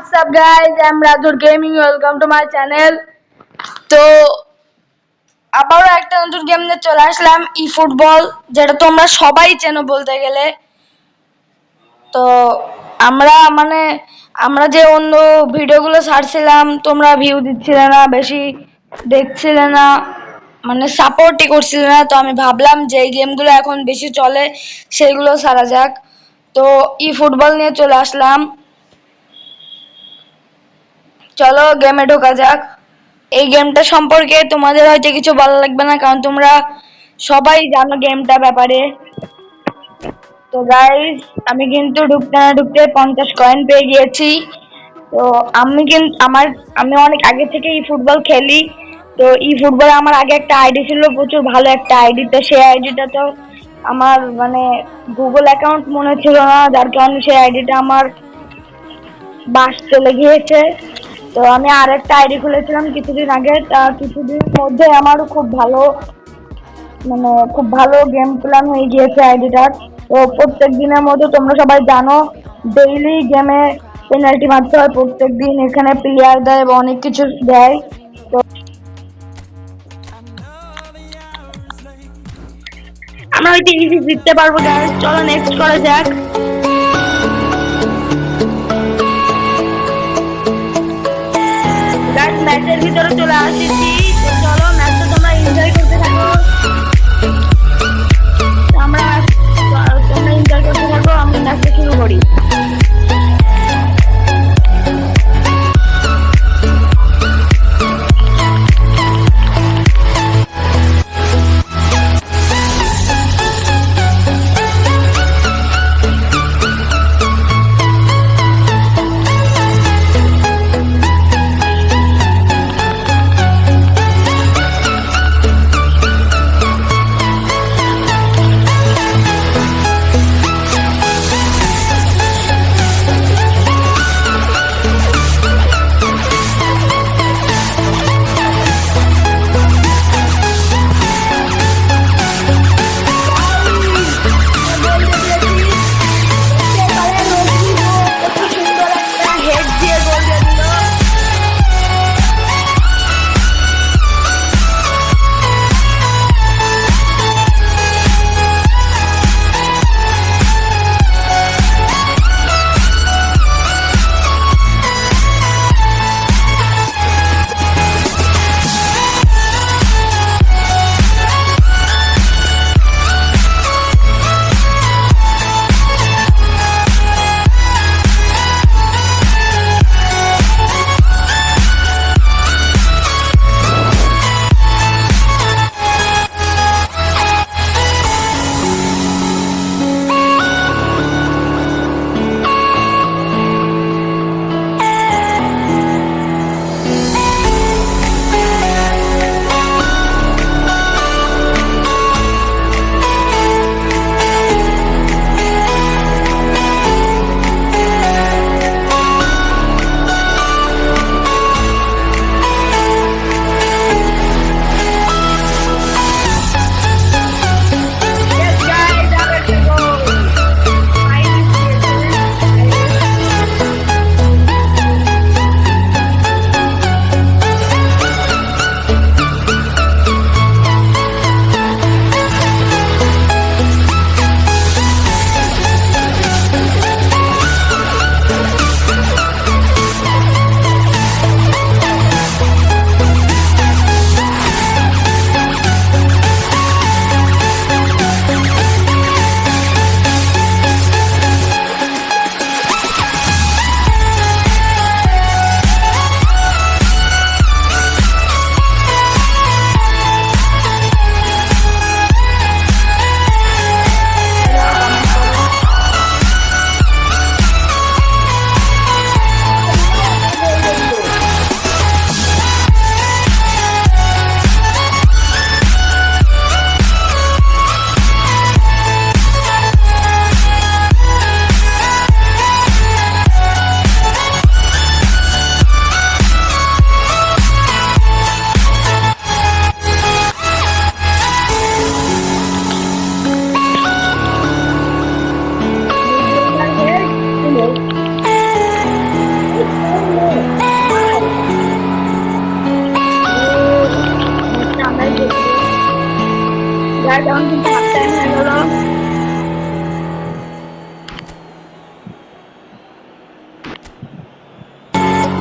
what's up guys, I'm Rajur Gaming. Welcome to my channel. তো আবারও একটা নতুন গেম নিয়ে চলে আসলাম, ই ফুটবল, যেটা তোমরা সবাই চেনো বলতে গেলে। তো আমরা যে অন্য ভিডিওগুলো ছাড়ছিলাম, তোমরা ভিউ দিচ্ছিলে না, বেশি দেখছিলে না, মানে সাপোর্টই করছিলে না। তো আমি ভাবলাম যে এই গেমগুলো এখন বেশি চলে, সেইগুলো ছাড়া যাক। তো ই ফুটবল নিয়ে চলে আসলাম। চলো গেমে ঢোকা যাক। এই গেমটা সম্পর্কে তোমাদের হয়তো কিছু ভালো লাগবে না, কারণ তোমরা সবাই জানো গেমটা ব্যাপারে। তো গাইস, আমি কিন্তু ঢুকতে না ঢুকতে 50 কয়েন পেয়ে গিয়েছি। তো আমি অনেক আগে থেকে ই ফুটবল খেলি। তো ই ফুটবলে আমার আগে একটা আইডি ছিল, প্রচুর ভালো একটা আইডি। তো সেই আইডিটা তো আমার গুগল অ্যাকাউন্ট মনে ছিল না, যার কারণে সেই আইডিটা আমার বাস চলে গিয়েছে। তো আমি আরেকটা আইডি খুলেছিলাম কিছুদিন আগে। কিছুদিনের মধ্যে আমার খুব ভালো গেম প্ল্যান হয়ে গিয়েছে আইডিটার। তো প্রত্যেক দিনের মধ্যে তোমরা সবাই জানো ডেইলি গেমে পেনাল্টি মারতে হয়, প্রত্যেক দিন এখানে প্লেয়ার দেয় এবং অনেক কিছু দেয়। তো আমরা হয়তো ইজি জিততে পারবো গাইস, চলো নেক্সট করা যাক। ম্যাচের ভিতরে চলে আসেছি। তো চলো ম্যাচটা তোমরা এনজয় করতে থাকো। তোমরা এনজয় করতে থাকো, আমি ম্যাচটা শুরু করি।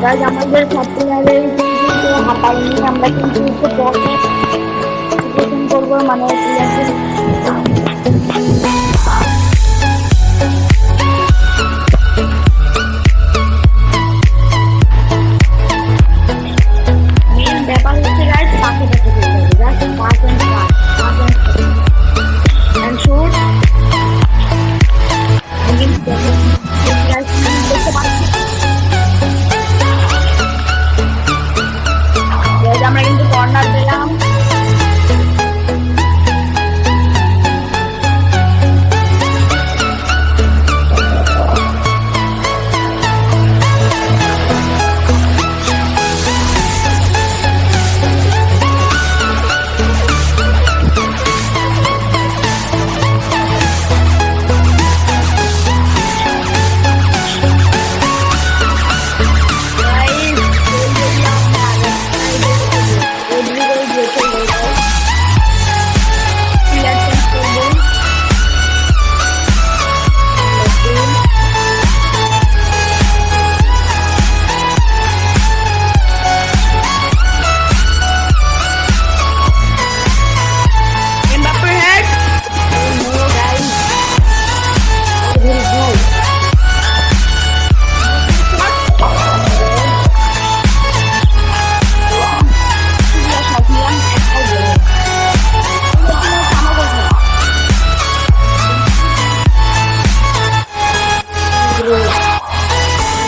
গাইজ আমাদের সব প্লেয়ারের কিন্তু হাঁপাইনি, আমরা কিন্তু একটু পরে করবো, মানে প্লেয়ারদের ব্যাপার হচ্ছে গাইজ পাশে পাশে খেলতে হবে, জাস্ট পাস অ্যান্ড শুট। দেখতে পাচ্ছি আমরা কিন্তু কর্নার পেলাম।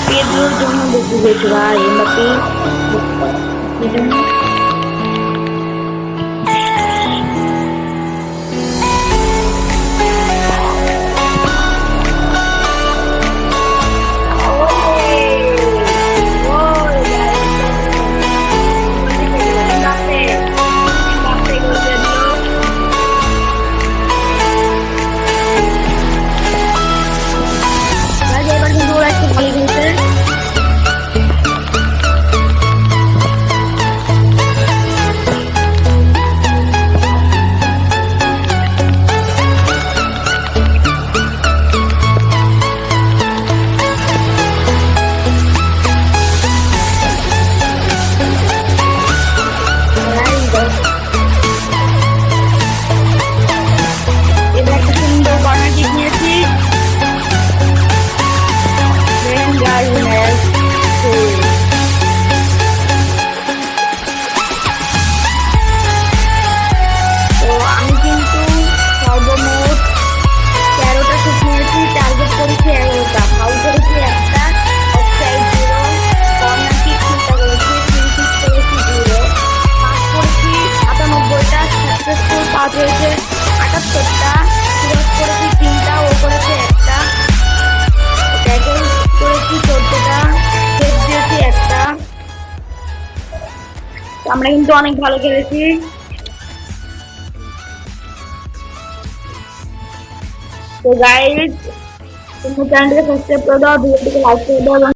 Pedro's জন্য বেশি হয়েছে ভাই, এমবাপে হয়েছে 78টা, ক্রস করেছি 3টা, ও করেছে 1টা, ট্যাকল করেছি 14টা, সেভ দিয়েছি 1টা। আমরা কিন্তু অনেক ভালো খেলেছি। তো গাইস, তোমরা চ্যানেলটাকে সাবস্ক্রাইব করে দাও, ভিডিওটিকে লাইক করে দাও।